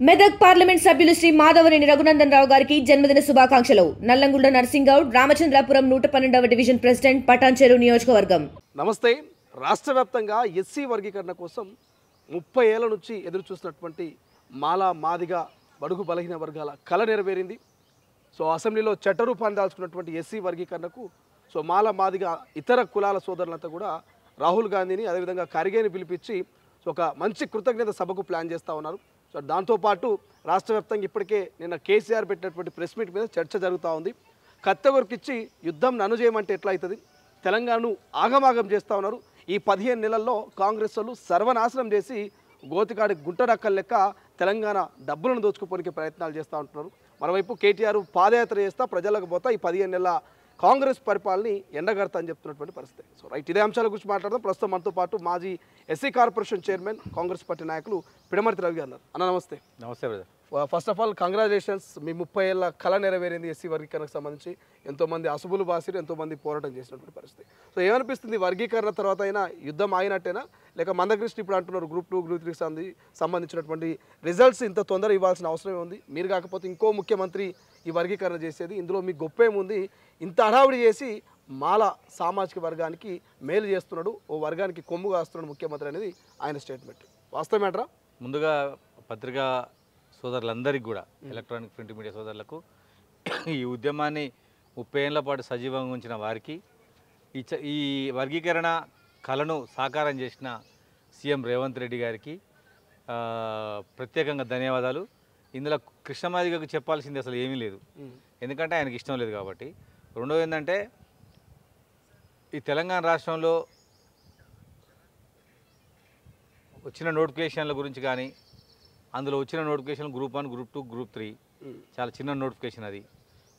Medak parliament సభ్యులు శ్రీ మాధవనేని రఘునందన్ రావు గారికి జన్మదిన శుభాకాంక్షలు. నల్లంగుండ నర్సింగౌడ్, రామచంద్రాపురం 112వ డివిజన్ ప్రెసిడెంట్, పటాన్చెరు నియోజకవర్గం. నమస్తే. రాష్ట్ర వ్యాప్తంగా ఎస్సీ వర్గీకరణ కోసం 30 ఏళ్ల నుంచి ఎదురు చూస్తున్నటువంటి మాలా మాదిగ బడుగు బలహీన వర్గాల కళ నెరవేరింది. అసెంబ్లీలో చట్టరూపాన్ని దాల్చుకున్నటువంటి ఎస్సీ వర్గీకరణకు మాలా మాదిగ ఇతర కులాల సోదరులంతా కూడా రాహుల్ గాంధీని అదేవిధంగా ఖర్గేని పిలిపించి ఒక మంచి కృతజ్ఞత సభకు ప్లాన్ చేస్తూ ఉన్నారు. దాంతోపాటు రాష్ట్ర వ్యాప్తంగా ఇప్పటికే నిన్న కేసీఆర్ పెట్టినటువంటి ప్రెస్ మీట్ మీద చర్చ జరుగుతూ ఉంది. కత్తెవరికిచ్చి యుద్ధం నన్ను చేయమంటే ఎట్లా అవుతుంది, తెలంగాణను ఆగమాగం చేస్తూ ఉన్నారు. ఈ 15 నెలల్లో కాంగ్రెస్ వాళ్ళు సర్వనాశనం చేసి గోతికాడి గుంటనక్కల లెక్క తెలంగాణ డబ్బులను దోచుకుపోనికి ప్రయత్నాలు చేస్తూ ఉంటున్నారు. మరోవైపు కేటీఆర్ పాదయాత్ర చేస్తా ప్రజలకు పోతా ఈ 15 నెలల కాంగ్రెస్ పరిపాలనని ఎండగడతా అని చెప్తున్నటువంటి పరిస్థితి. రైట్, ఇదే అంశాల గురించి మాట్లాడదాం. ప్రస్తుతం మనతో పాటు మాజీ SC corporation chairman, Congress party నాయకులు పిడమర్తి రవి గారు. అన్న నమస్తే. నమస్తే brother. First of all congratulations, మీ 30 ఏళ్ల కళ నెరవేరింది. ఎస్సీ వర్గీకరణకు సంబంధించి ఎంతోమంది అసుబులు బాసిరు, ఎంతోమంది పోరాటం చేసినటువంటి పరిస్థితి. ఏమనిపిస్తుంది, వర్గీకరణ తర్వాత అయినా యుద్ధం ఆగినట్టేనా, లేక మందకృష్ణ ఇప్పుడు అంటున్నారు గ్రూప్ 2 గ్రూప్ 3 సంబంధించినటువంటి రిజల్ట్స్ ఇంత తొందర ఇవ్వాల్సిన అవసరమే ఉంది, మీరు కాకపోతే ఇంకో ముఖ్యమంత్రి ఈ వర్గీకరణ చేసేది, ఇందులో మీకు గొప్ప ఏముంది, ఇంత హడావుడి చేసి మాల సామాజిక వర్గానికి మేలు చేస్తున్నాడు, ఓ వర్గానికి కొమ్ము కాస్తున్నాడు ముఖ్యమంత్రి అనేది ఆయన స్టేట్మెంట్. వాస్తవమేంటరా? ముందుగా పత్రికా సోదరులందరికీ కూడా, ఎలక్ట్రానిక్ ప్రింట్ మీడియా సోదరులకు, ఈ ఉద్యమాన్ని 30 ఏళ్ల పాటు సజీవంగా ఉంచిన వారికి, ఈ వర్గీకరణ కళను సాకారం చేసిన సీఎం రేవంత్ రెడ్డి గారికి ప్రత్యేకంగా ధన్యవాదాలు. ఇందులో కృష్ణమాదిగకు చెప్పాల్సింది అసలు ఏమీ లేదు, ఎందుకంటే ఆయనకి ఇష్టం లేదు కాబట్టి. రెండోది ఏంటంటే, ఈ తెలంగాణ రాష్ట్రంలో వచ్చిన నోటిఫికేషన్ల గురించి కానీ, అందులో వచ్చిన నోటిఫికేషన్ గ్రూప్ 1 గ్రూప్ 2 గ్రూప్ 3 చాలా చిన్న నోటిఫికేషన్. అది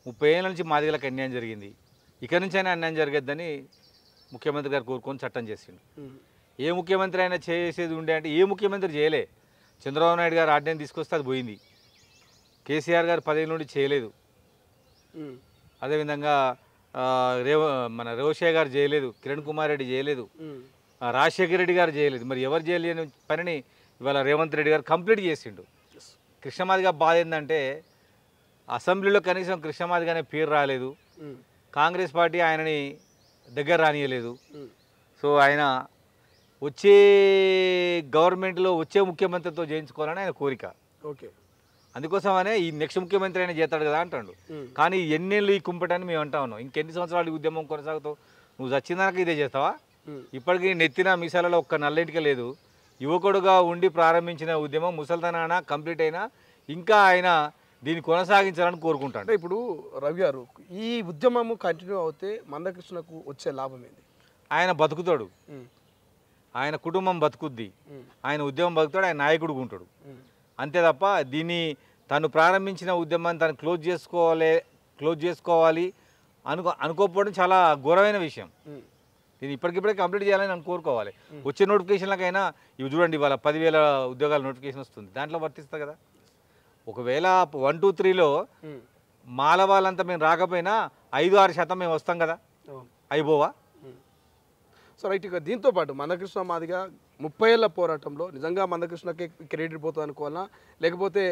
30 ఏళ్ళ నుంచి మాదిగలకు అన్యాయం జరిగింది, ఇక నుంచి అయినా అన్యాయం జరగద్దని ముఖ్యమంత్రి గారు కోరుకొని చట్టం చేసిండు. ఏ ముఖ్యమంత్రి అయినా చేసేది ఉండే అంటే ఏ ముఖ్యమంత్రి చేయలే. చంద్రబాబు నాయుడు గారు ఆర్డినెన్స్ తీసుకొస్తే అది పోయింది, కేసీఆర్ గారు 10 ఏళ్ళ నుండి చేయలేదు, అదేవిధంగా మన రోషయ్య గారు చేయలేదు, కిరణ్ కుమార్ రెడ్డి చేయలేదు, రాజశేఖర రెడ్డి గారు చేయలేదు. మరి ఎవరు చేయలేని పనిని ఇవాళ రేవంత్ రెడ్డి గారు కంప్లీట్ చేసిండు. కృష్ణమాదిగా బాధ ఏంటంటే, అసెంబ్లీలో కనీసం కృష్ణమాదిగానే పేరు రాలేదు, కాంగ్రెస్ పార్టీ ఆయనని దగ్గర రానియలేదు. ఆయన వచ్చే గవర్నమెంట్లో వచ్చే ముఖ్యమంత్రితో చేయించుకోవాలని ఆయన కోరిక. ఓకే, అందుకోసమనే ఈ నెక్స్ట్ ముఖ్యమంత్రి అయినా చేస్తాడు కదా అంటాడు. కానీ ఎన్నేళ్ళు ఈ కుంపటని మేము అంటా ఉన్నాం. ఇంకెన్ని సంవత్సరాలు ఈ ఉద్యమం కొనసాగుతావు? నువ్వు చచ్చిందాక ఇదే చేస్తావా? ఇప్పటికీ నెత్తిన మీసాలలో ఒక్క నల్లెంటిక లేదు. యువకుడుగా ఉండి ప్రారంభించిన ఉద్యమం ముసల్తనాన కంప్లీట్ అయినా ఇంకా ఆయన దీన్ని కొనసాగించాలని కోరుకుంటాడు. అంటే ఇప్పుడు రవి గారు, ఈ ఉద్యమం కంటిన్యూ అవుతే మందకృష్ణకు వచ్చే లాభం ఏంది? ఆయన బతుకుతాడు, ఆయన కుటుంబం బతుకుద్ది, ఆయన ఉద్యమం బతుకుతాడు, ఆయన నాయకుడుగా ఉంటాడు. అంతే తప్ప దీన్ని తను ప్రారంభించిన ఉద్యమాన్ని తను క్లోజ్ చేసుకోవాలి అనుకోకపోవడం చాలా ఘోరమైన విషయం. దీన్ని ఇప్పటికిప్పుడే కంప్లీట్ చేయాలని నేను కోరుకోవాలి. వచ్చే నోటిఫికేషన్లకైనా ఇవి చూడండి, ఇవాళ 10,000 ఉద్యోగాల నోటిఫికేషన్ వస్తుంది, దాంట్లో వర్తిస్తుంది కదా. ఒకవేళ 1, 2, 3లో మాల వాళ్ళంతా మేము రాకపోయినా 5-6% మేము వస్తాం కదా, అయిపోవా? రైట్, ఇక దీంతో పాటు మందకృష్ణ మాదిగా 30 ఏళ్ల పోరాటంలో నిజంగా మందకృష్ణకి క్రెడిట్ పోతుంది అనుకోవాలన్నా, లేకపోతే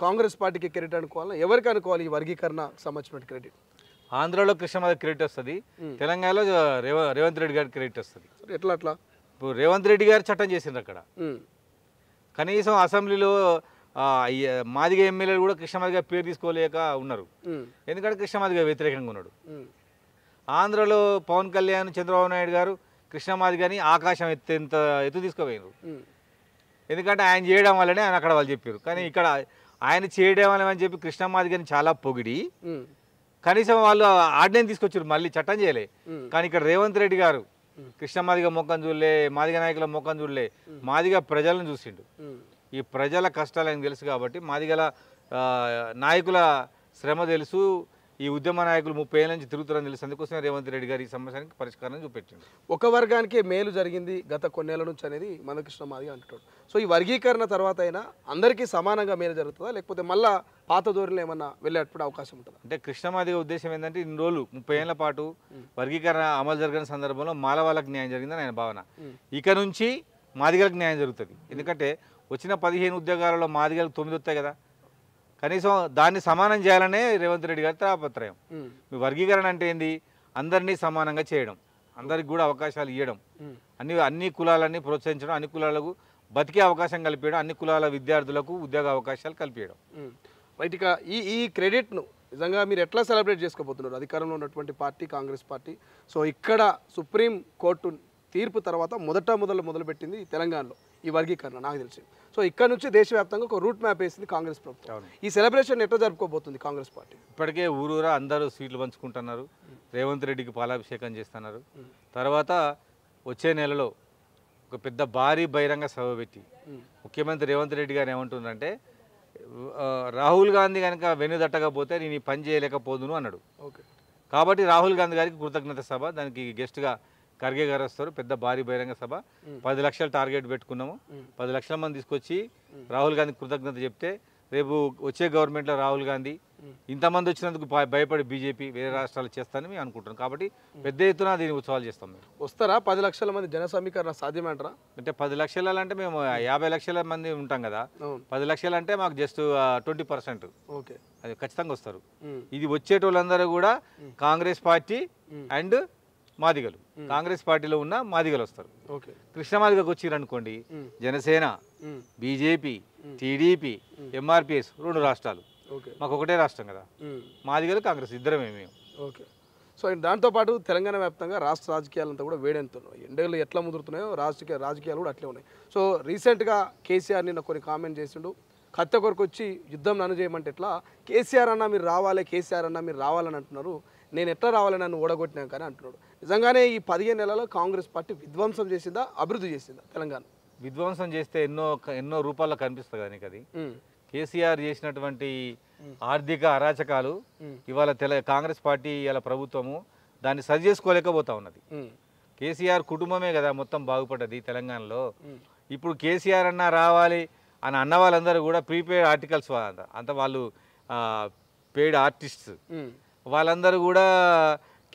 కాంగ్రెస్ పార్టీకి క్రెడిట్ అనుకోవాలన్నా, ఎవరికి అనుకోవాలి ఈ వర్గీకరణ సంబంధించిన క్రెడిట్? ఆంధ్రాలో కృష్ణమాదికి క్రెడిట్ వస్తుంది, తెలంగాణలో రేవంత్ రెడ్డి గారికి క్రెడిట్ వస్తుంది. ఎట్లా? ఇప్పుడు రేవంత్ రెడ్డి గారు చట్టం చేసిండ్రు అక్కడ. కనీసం అసెంబ్లీలో మాదిగ ఎమ్మెల్యేలు కూడా కృష్ణమాదిగా పేరు తీసుకోలేక ఉన్నారు, ఎందుకంటే కృష్ణమాదిగా వ్యతిరేకంగా ఉన్నాడు. ఆంధ్రలో పవన్ కళ్యాణ్, చంద్రబాబు నాయుడు గారు కృష్ణమాదిగాని ఆకాశం ఎత్తు తీసుకోపోయినారు, ఎందుకంటే ఆయన చేయడం వల్లనే ఆయన అక్కడ వాళ్ళు చెప్పారు. కానీ ఇక్కడ ఆయన చేయడం వల్ల చెప్పి కృష్ణమాదిగాని చాలా పొగిడి కనీసం వాళ్ళు ఆర్డినెన్స్ తీసుకొచ్చారు, మళ్ళీ చట్టం చేయలే. కానీ ఇక్కడ రేవంత్ రెడ్డి గారు కృష్ణమాదిగ మొక్కను చూడలే, మాదిగ నాయకుల మొక్కను చూడలే, మాదిగ ప్రజలను చూసిండు. ఈ ప్రజల కష్టాలు ఆయనకు తెలుసు కాబట్టి, మాదిగల నాయకుల శ్రమ తెలుసు, ఈ ఉద్యమ నాయకులు 30 ఏళ్ళ నుంచి తిరుగుతారని తెలుసు. అందుకోసమే రేవంత్ రెడ్డి గారు ఈ సమస్యకి పరిష్కారం చూపెట్టింది. ఒక వర్గానికే మేలు జరిగింది గత కొన్నేళ్ల నుంచి అనేది మందకృష్ణ మాదిగ అంటాడు. ఈ వర్గీకరణ తర్వాత అయినా అందరికీ సమానంగా మేలు జరుగుతుందా, లేకపోతే మళ్ళా పాత ధోరణిలో ఏమన్నా వెళ్ళేటప్పుడు అవకాశం ఉంటుందా? అంటే కృష్ణమాదిగ ఉద్దేశం ఏంటంటే, ఇన్ని రోజులు 30 ఏళ్ల పాటు వర్గీకరణ అమలు జరిగిన సందర్భంలో మాల వాళ్ళకి న్యాయం జరిగిందని ఆయన భావన. ఇక నుంచి మాదిగలకు న్యాయం జరుగుతుంది. ఎందుకంటే వచ్చిన 15 ఉద్యోగాలలో మాదిగలకు 9 వస్తాయి కదా, కనీసం దాన్ని సమానం చేయాలనే రేవంత్ రెడ్డి గారి తాపత్రయం. మీ వర్గీకరణ అంటే ఏంది? అందరినీ సమానంగా చేయడం, అందరికి కూడా అవకాశాలు ఇవ్వడం, అన్ని కులాలన్నీ ప్రోత్సహించడం, అన్ని కులాలకు బతికే అవకాశం కల్పించడం, అన్ని కులాల విద్యార్థులకు ఉద్యోగ అవకాశాలు కల్పించడం. రైట్. ఇక ఈ క్రెడిట్ను నిజంగా మీరు ఎట్లా సెలబ్రేట్ చేసుకోబోతున్నారు? అధికారంలో ఉన్నటువంటి పార్టీ కాంగ్రెస్ పార్టీ. సో ఇక్కడ సుప్రీం కోర్టు తీర్పు తర్వాత మొదలుపెట్టింది తెలంగాణలో ఈ వర్గీకరణ నాకు తెలిసి. సో ఇక్కడ నుంచి దేశవ్యాప్తంగా ఒక రూట్ మ్యాప్ వేసింది కాంగ్రెస్ ప్రభుత్వం. ఈ సెలబ్రేషన్ ఎట్లా జరుపుకోబోతుంది కాంగ్రెస్ పార్టీ? ఇప్పటికే ఊరూరా అందరూ సీట్లు పంచుకుంటున్నారు, రేవంత్ రెడ్డికి పాలాభిషేకం చేస్తున్నారు. తర్వాత వచ్చే నెలలో ఒక పెద్ద భారీ బహిరంగ సభ పెట్టి ముఖ్యమంత్రి రేవంత్ రెడ్డి గారు ఏమంటుందంటే, రాహుల్ గాంధీ కనుక వెనుదట్టకపోతే నేను ఈ పని చేయలేకపోదును అన్నాడు. కాబట్టి రాహుల్ గాంధీ గారికి కృతజ్ఞత సభ, దానికి గెస్ట్గా ఖర్గే గారు వస్తారు. పెద్ద భారీ బహిరంగ సభ, 10 లక్షల టార్గెట్ పెట్టుకున్నాము. 10 లక్షల మంది తీసుకొచ్చి రాహుల్ గాంధీ కృతజ్ఞత చెప్తే, రేపు వచ్చే గవర్నమెంట్లో రాహుల్ గాంధీ ఇంతమంది వచ్చినందుకు భయపడి బీజేపీ వేరే రాష్ట్రాలు చేస్తానని మేము అనుకుంటున్నాం. కాబట్టి పెద్ద ఎత్తున దీని ఉత్సవాలు చేస్తాం. మేము వస్తారా? 10 లక్షల మంది జన సమీకరణ సాధ్యమంటారా? అంటే 10 లక్షలు అంటే మేము 50 లక్షల మంది ఉంటాం కదా, 10 లక్షలు అంటే మాకు జస్ట్ 20%. ఓకే, అది ఖచ్చితంగా వస్తారు. ఇది వచ్చేటోళ్ళందరూ కూడా కాంగ్రెస్ పార్టీ అండ్ మాదిగలు, కాంగ్రెస్ పార్టీలో ఉన్న మాదిగలు వస్తారు. కృష్ణమాదిగకు వచ్చిరనుకోండి, జనసేన, బీజేపీ, టీడీపీ, ఎంఆర్పిఎస్ 2 రాష్ట్రాలు, మాకు ఒకటే రాష్ట్రం కదా, మాదిగలు కాంగ్రెస్ ఇద్దరమే మేము. ఓకే. సో దాంతోపాటు తెలంగాణ వ్యాప్తంగా రాష్ట్ర రాజకీయాలంతా కూడా వేడెంతున్నాయి. ఎండలు ఎట్లా ముదురుతున్నాయో రాజకీయాలు కూడా అట్లే ఉన్నాయి. సో రీసెంట్గా కేసీఆర్ నిన్న కొన్ని కామెంట్ చేసిండు. కత్తి కొరకు వచ్చి యుద్ధం నన్ను చేయమంటే ఎట్లా, కేసీఆర్ అన్న మీరు రావాలి, కేసీఆర్ అన్న మీరు రావాలని అంటున్నారు, నేను ఎట్లా రావాలని నన్ను ఓడగొట్టినాక అని అంటున్నాడు. నిజంగానే ఈ 15 నెలల్లో కాంగ్రెస్ పార్టీ విధ్వంసం చేసిందా, అభివృద్ధి చేసిందా? తెలంగాణ విధ్వంసం చేస్తే ఎన్నో రూపాల్లో కనిపిస్తుంది కదా నీకు. అది కేసీఆర్ చేసినటువంటి ఆర్థిక అరాచకాలు ఇవాళ కాంగ్రెస్ పార్టీ ఇవాళ ప్రభుత్వము దాన్ని సరి చేసుకోలేకపోతా ఉన్నది. కేసీఆర్ కుటుంబమే కదా మొత్తం బాగుపడ్డది తెలంగాణలో. ఇప్పుడు కేసీఆర్ అన్న రావాలి అని అన్న వాళ్ళందరూ కూడా ప్రీపెయిడ్ ఆర్టికల్స్ అంత వాళ్ళు పెయిడ్ ఆర్టిస్ట్స్, వాళ్ళందరూ కూడా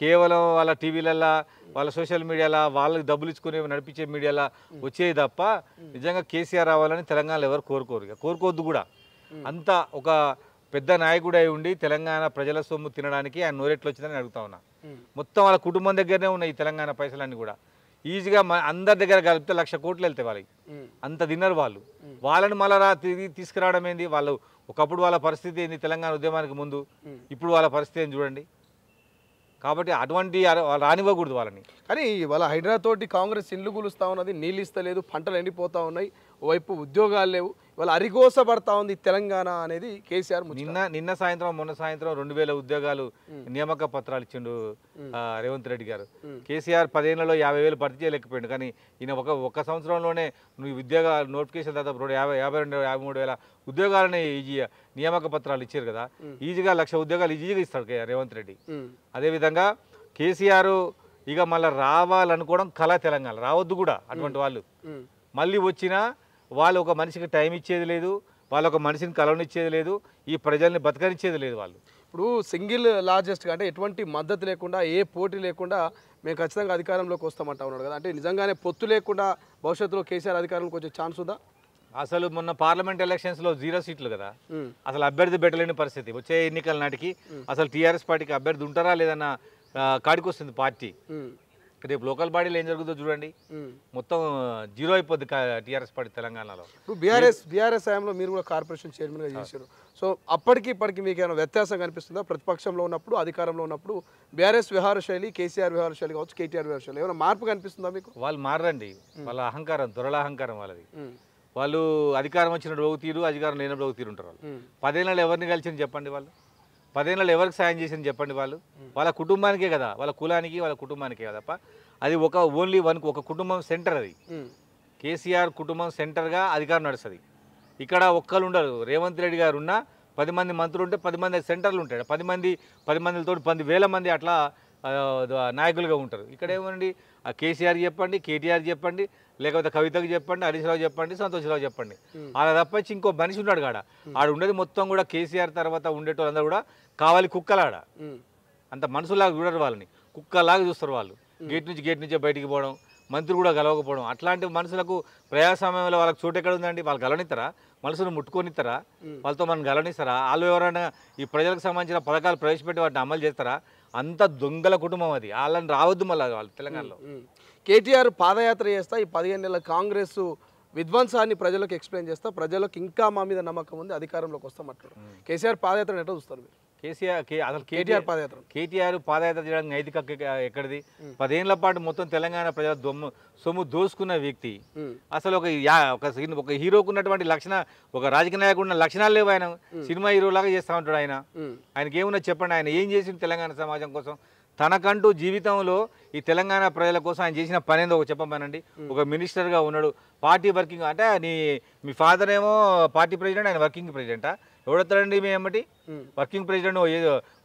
కేవలం వాళ్ళ టీవీలల్లో, వాళ్ళ సోషల్ మీడియాలో వాళ్ళకి డబ్బులు ఇచ్చుకునే నడిపించే మీడియాలో వచ్చేది తప్ప నిజంగా కేసీఆర్ రావాలని తెలంగాణలో ఎవరు కోరుకోవద్దు కూడా. అంత ఒక పెద్ద నాయకుడు అయి ఉండి తెలంగాణ ప్రజల సొమ్ము తినడానికి ఆయన నోరెట్లు వచ్చిందని అడుగుతా ఉన్నా. మొత్తం వాళ్ళ కుటుంబం దగ్గరనే ఉన్నాయి ఈ తెలంగాణ పైసలన్నీ కూడా. ఈజీగా అందరి దగ్గర కలిపితే 1,00,000 కోట్లు వెళ్తాయి వాళ్ళకి, అంత తిన్నారు వాళ్ళు. వాళ్ళని మళ్ళా తిరిగి తీసుకురావడం ఏంది? వాళ్ళు ఒకప్పుడు వాళ్ళ పరిస్థితి ఏంది తెలంగాణ ఉద్యమానికి ముందు, ఇప్పుడు వాళ్ళ పరిస్థితి ఏంది చూడండి. కాబట్టి అటువంటి రానివ్వకూడదు వాళ్ళని. కానీ వాళ్ళ హైదరాబాద్ తోటి కాంగ్రెస్ ఇల్లు గులుస్తూ ఉన్నది, నీళ్ళు ఇస్తలేదు, పంటలు ఎండిపోతూ ఉన్నాయి, ఓవైపు ఉద్యోగాలు లేవు, వాళ్ళ అరిగోసపడతా ఉంది తెలంగాణ అనేది కేసీఆర్. మొన్న సాయంత్రం 2,000 ఉద్యోగాలు నియామక పత్రాలు ఇచ్చిండు రేవంత్ రెడ్డి గారు. కేసీఆర్ 10 ఏళ్లలో 50,000 భర్తీ చేయలేకపోయాడు. కానీ ఈయన ఒక సంవత్సరంలోనే ఉద్యోగ నోటిఫికేషన్ దాదాపు 52,000-53,000 ఉద్యోగాలని నియామక పత్రాలు ఇచ్చారు కదా. ఈజీగా 1,00,000 ఉద్యోగాలు ఈజీగా ఇస్తాడు రేవంత్ రెడ్డి. అదేవిధంగా కేసీఆర్ ఇక మళ్ళీ రావాలనుకోవడం కళ తెలంగాణ, రావద్దు కూడా అటువంటి వాళ్ళు. మళ్ళీ వచ్చినా వాళ్ళు ఒక మనిషికి టైం ఇచ్చేది లేదు, వాళ్ళు ఒక మనిషిని కలవనిచ్చేది లేదు, ఈ ప్రజల్ని బతకనిచ్చేది లేదు వాళ్ళు. ఇప్పుడు సింగిల్ లార్జెస్ట్గా అంటే ఎటువంటి మద్దతు లేకుండా, ఏ పోటీ లేకుండా మేము ఖచ్చితంగా అధికారంలోకి వస్తామంటా ఉన్నాడు కదా. అంటే నిజంగానే పొత్తు లేకుండా భవిష్యత్తులో కేసీఆర్ అధికారంలోకి వచ్చే ఛాన్స్ ఉందా? అసలు మొన్న పార్లమెంట్ ఎలక్షన్స్లో 0 సీట్లు కదా, అసలు అభ్యర్థి పెట్టలేని పరిస్థితి. వచ్చే ఎన్నికల నాటికి అసలు టీఆర్ఎస్ పార్టీకి అభ్యర్థి ఉంటారా లేదన్న కాడికి వస్తుంది పార్టీ. రేపు లోకల్ బాడీలో ఏం జరుగుతుందో చూడండి, మొత్తం 0 అయిపోద్ది టీఆర్ఎస్ పార్టీ తెలంగాణలో. ఇప్పుడు బీఆర్ఎస్ హయాంలో మీరు కూడా కార్పొరేషన్ చైర్మన్గా చేశారు. సో ఇప్పటికి మీకు ఏమైనా వ్యత్యాసం కనిపిస్తుందా? ప్రతిపక్షంలో ఉన్నప్పుడు, అధికారంలో ఉన్నప్పుడు బీఆర్ఎస్ వ్యవహార శైలి, కేసీఆర్ వ్యవహార శైలి కావచ్చు, కేటీఆర్ వ్యవహార శైలి ఏమైనా మార్పు కనిపిస్తుందా మీకు? వాళ్ళు మారండి, వాళ్ళ అహంకారం, దొరల అహంకారం వాళ్ళది. వాళ్ళు అధికారం వచ్చినప్పుడు ఒక తీరు, అధికారం లేనప్పుడు ఒక తీరు ఉంటారు. వాళ్ళు 10 ఏళ్ళలో ఎవరిని కలిసింది చెప్పండి, వాళ్ళు 10 ఏళ్ళలో ఎవరికి సాయం చేసింది చెప్పండి. వాళ్ళ కుటుంబానికే కదా, వాళ్ళ కులానికి, వాళ్ళ కుటుంబానికే కదా. అది ఓన్లీ ఒక కుటుంబం సెంటర్. అది కేసీఆర్ కుటుంబం సెంటర్గా అధికారం నడుస్తుంది. ఇక్కడ ఒక్కరు ఉండరు. రేవంత్ రెడ్డి గారు ఉన్న 10 మంది మంత్రులు ఉంటే 10 మంది సెంటర్లు ఉంటాడు. 10 మందితో 10,000 మంది అట్లా నాయకులుగా ఉంటారు. ఇక్కడ ఏమండి, కేసీఆర్ చెప్పండి, కేటీఆర్ చెప్పండి, లేకపోతే కవితకు చెప్పండి, హరీష్ రావు చెప్పండి, సంతోష్ రావు చెప్పండి, అలా తప్పచ్చి ఇంకో మనిషి ఉన్నాడు కాడ. ఆడ ఉండేది మొత్తం కూడా కేసీఆర్ తర్వాత ఉండేటోళ్ళందరూ కూడా కావాలి కుక్కలాడ. అంత మనుషులాగా చూడరు వాళ్ళని, కుక్కలాగా చూస్తారు వాళ్ళు. గేట్ నుంచే బయటికి పోవడం, మంత్రి కూడా గెలవకపోవడం, అట్లాంటి మనుషులకు ప్రజాస్వామ్యంలో వాళ్ళకి చోటు ఎక్కడ ఉందండి? వాళ్ళు గెలవనిస్తారా? మనసును ముట్టుకొనిస్తారా? వాళ్ళతో మనం గెలవనిస్తారా? వాళ్ళు ఎవరైనా ఈ ప్రజలకు సంబంధించిన పథకాలు ప్రవేశపెట్టి వాటిని అమలు చేస్తారా? అంత దొంగల కుటుంబం అది. వాళ్ళని రావద్దు మళ్ళీ వాళ్ళు తెలంగాణలో. కేటీఆర్ పాదయాత్ర చేస్తా ఈ 15 నెలల కాంగ్రెస్ విధ్వంసాన్ని ప్రజలకు ఎక్స్ప్లెయిన్ చేస్తా, ప్రజలకు ఇంకా మా మీద నమ్మకం ఉంది, అధికారంలోకి వస్తామంటారు. కేసీఆర్ పాదయాత్ర ఎట్లా చూస్తారు మీరు? అసలు కేటీఆర్ పాదయాత్ర చేయడానికి నైతిక ఎక్కడిది? 10 ఏళ్ల పాటు మొత్తం తెలంగాణ ప్రజల సొమ్ము దోసుకున్న వ్యక్తి. అసలు ఒక హీరోకు ఉన్నటువంటి ఒక రాజకీయ నాయకుడు ఉన్న లక్షణాలు లేవు. ఆయన సినిమా హీరోలాగా చేస్తూ ఉంటాడు. ఆయనకి ఏమున్నా చెప్పండి. ఆయన ఏం చేసింది తెలంగాణ సమాజం కోసం? తనకంటూ జీవితంలో ఈ తెలంగాణ ప్రజల కోసం ఆయన చేసిన పని ఏందో చెప్పమనండి. ఒక మినిస్టర్గా ఉన్నాడు, పార్టీ వర్కింగ్ అంటే మీ ఫాదర్ ఏమో పార్టీ ప్రెసిడెంట్, ఆయన వర్కింగ్ ప్రెసిడెంటా? ఎవడొస్తాడండి మీ ఏమిటి వర్కింగ్ ప్రెసిడెంట్?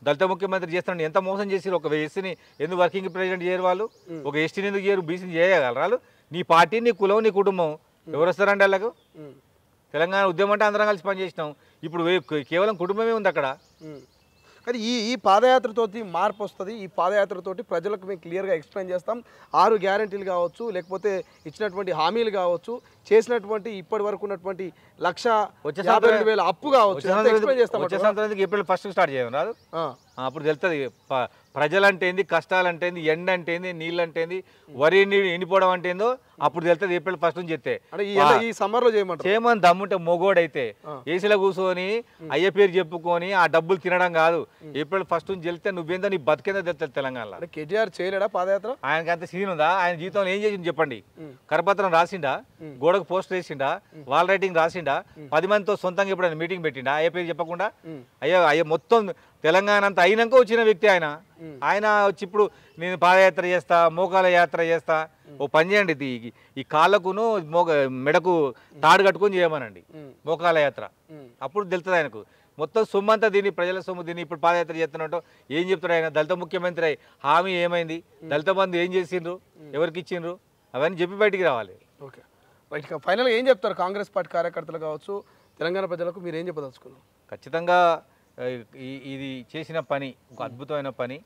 దళిత ముఖ్యమంత్రి చేస్తాడు. ఎంత మోసం చేసి ఒక ఎస్సీని ఎందుకు వర్కింగ్ ప్రెసిడెంట్ చేయరు వాళ్ళు? ఒక ఎస్టీని ఎందుకు చేయరు? బీసీని చేయగలరు? నీ పార్టీ, నీ కులం, నీ కుటుంబం ఎవరు వస్తారండి వాళ్ళకు? తెలంగాణ ఉద్యమం అంటే అందరం కలిసి పనిచేసినాం. ఇప్పుడు కేవలం కుటుంబమే ఉంది అక్కడ. కానీ ఈ పాదయాత్రతోటి మార్పు వస్తుంది. ఈ పాదయాత్రతోటి ప్రజలకు మేము క్లియర్గా ఎక్స్ప్లెయిన్ చేస్తాం. 6 గ్యారెంటీలు కావచ్చు, లేకపోతే ఇచ్చినటువంటి హామీలు కావచ్చు, చేసినటువంటి ఇప్పటి వరకు ఉన్నటువంటి 1,52,000 అప్పు కావచ్చు, ఎక్స్ప్లెయిన్ చేస్తాం. వచ్చే సంవత్సరానికి ఏప్రిల్ 1 స్టార్ట్ చేయం రాదు? అప్పుడు తెలుస్తుంది ప్రజలంటే ఏంది, కష్టాలంటే ఏంది, ఎండ అంటే ఏంది, నీళ్ళు అంటే ఏంది, వరి ఎండిపోవడం అంటే ఏందో అప్పుడు తెలుస్తుంది. ఏప్రిల్ 1 నుంచి చెప్తే ఈ సమ్మర్లో చేయమని దమ్ముంటే మొగోడైతే ఏసీలో కూర్చొని అయ్య పేరు చెప్పుకొని ఆ డబ్బులు తినడం కాదు. ఏప్రిల్ 1 నుంచి వెళ్తే నువ్వేందో నీ బతికేందో తెలుస్తుంది తెలంగాణలో. కేటీఆర్ చేయలేడా పాదయాత్ర? ఆయనకి అంత సీన్ ఉందా? ఆయన జీవితంలో ఏం చేసింది చెప్పండి? కరపత్రం రాసిండా? గోడకు పోస్టర్ వేసిండా? వాల్ రైటింగ్ రాసిండా? 10 మందితో సొంతంగా ఎప్పుడైనా మీటింగ్ పెట్టిండా అయ్య పేరు చెప్పకుండా? అయ్యో మొత్తం తెలంగాణ అంతా అయినాక వచ్చిన వ్యక్తి ఆయన వచ్చి ఇప్పుడు నేను పాదయాత్ర చేస్తా, మోకాల యాత్ర చేస్తా. ఓ పని చేయండి, ఈ కాళ్ళకును మెడకు తాడు కట్టుకొని చేయమనండి మోకాల యాత్ర. అప్పుడు తెలుస్తుంది ఆయనకు మొత్తం సొమ్ము అంతా దీన్ని, ప్రజల సొమ్ము దీన్ని. ఇప్పుడు పాదయాత్ర చేస్తున్నట్టు ఏం చెప్తాడు ఆయన? దళిత ముఖ్యమంత్రి హామీ ఏమైంది? దళిత బంధు ఏం చేసిండ్రు? ఎవరికి ఇచ్చిండ్రు? అవన్నీ చెప్పి బయటికి రావాలి. Okay right. ఫైనల్గా ఏం చెప్తారు కాంగ్రెస్ పార్టీ కార్యకర్తలు కావచ్చు, తెలంగాణ ప్రజలకు మీరు ఏం చెప్పదలుచుకున్నారు? ఖచ్చితంగా ఇది చేసిన పని ఒక అద్భుతమైన పని.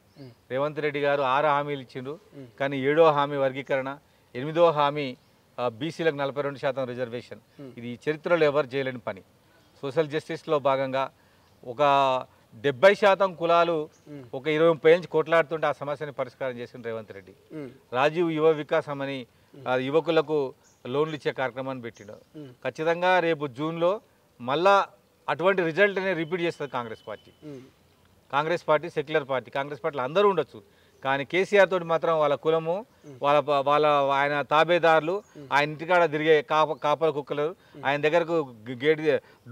రేవంత్ రెడ్డి గారు 6 హామీలు ఇచ్చిండ్రు, కానీ 7వ హామీ వర్గీకరణ, 8వ హామీ బీసీలకు 42% రిజర్వేషన్. ఇది చరిత్రలో ఎవరు చేయలేని పని. సోషల్ జస్టిస్లో భాగంగా ఒక 70% కులాలు ఒక 20-30 ఏళ్ళ కొట్లాడుతుంటే ఆ సమస్యని పరిష్కారం చేసిన రేవంత్ రెడ్డి. రాజీవ్ యువ వికాసం అని యువకులకు లోన్లు ఇచ్చే కార్యక్రమాన్ని పెట్టిండు. ఖచ్చితంగా రేపు జూన్లో మళ్ళా అటువంటి రిజల్ట్ అనేది రిపీట్ చేస్తుంది Congress party. Secular party. Congress పార్టీలో అందరూ ఉండొచ్చు, కానీ కేసీఆర్ తోటి మాత్రం వాళ్ళ కులము, ఆయన తాబేదారులు, ఆయన ఇంటికాడ తిరిగే కాపల కుక్కలు, ఆయన దగ్గరకు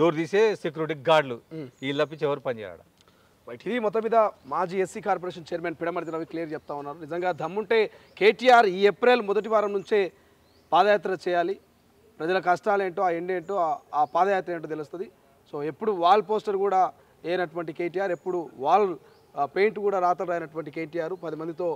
డోర్ తీసే సెక్యూరిటీ గార్డులు, వీళ్ళు తప్పించి ఎవరు పనిచేయడం. రైట్. ఇది మొత్తం మీద మాజీ SC corporation chairman Pidamarthi Ravi clear చెప్తా ఉన్నారు. నిజంగా దమ్ముంటే కేటీఆర్ ఈ ఏప్రిల్ మొదటి వారం నుంచే పాదయాత్ర చేయాలి. ప్రజల కష్టాలేంటో, ఆ ఎండేంటో, ఆ పాదయాత్ర ఏంటో తెలుస్తుంది. సో ఎప్పుడు వాల్ పోస్టర్ కూడా వేయనటువంటి కేటీఆర్, ఎప్పుడు వాల్ పెయింట్ కూడా రాతలు రాయనటువంటి కేటీఆర్, 10 మందితో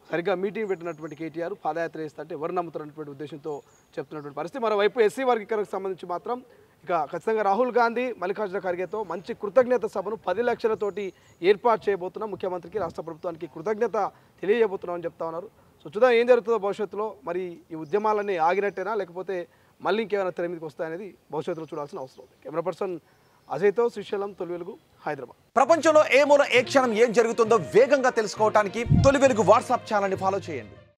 సరిగ్గా మీటింగ్ పెట్టినటువంటి కేటీఆర్ పాదయాత్ర చేస్తుంటే ఎవరు నమ్ముతున్నటువంటి ఉద్దేశంతో చెప్తున్నటువంటి పరిస్థితి. మరోవైపు ఎస్సీ వర్గీకరణకు సంబంధించి మాత్రం ఇక ఖచ్చితంగా రాహుల్ గాంధీ, మల్లికార్జున ఖర్గేతో మంచి కృతజ్ఞత సభను 10 లక్షలతోటి ఏర్పాటు చేయబోతున్నాం. ముఖ్యమంత్రికి, రాష్ట్ర ప్రభుత్వానికి కృతజ్ఞత తెలియజేయబోతున్నామని చెప్తా ఉన్నారు. సో చూద్దాం ఏం జరుగుతుందో భవిష్యత్తులో. మరి ఈ ఉద్యమాలన్నీ ఆగినట్టేనా, లేకపోతే మళ్ళీ ఇంకేమైనా తెర మీదకి వస్తాయనేది భవిష్యత్తులో చూడాల్సిన అవసరం ఉంది. కెమెరా పర్సన్ అజయ్తో శ్రీశైలం, తొలి వెలుగు, హైదరాబాద్. ప్రపంచంలో ఏ మూల ఏ క్షణం ఏం జరుగుతుందో వేగంగా తెలుసుకోవడానికి తొలి వెలుగు వాట్సాప్ ఛానల్ని ఫాలో చేయండి.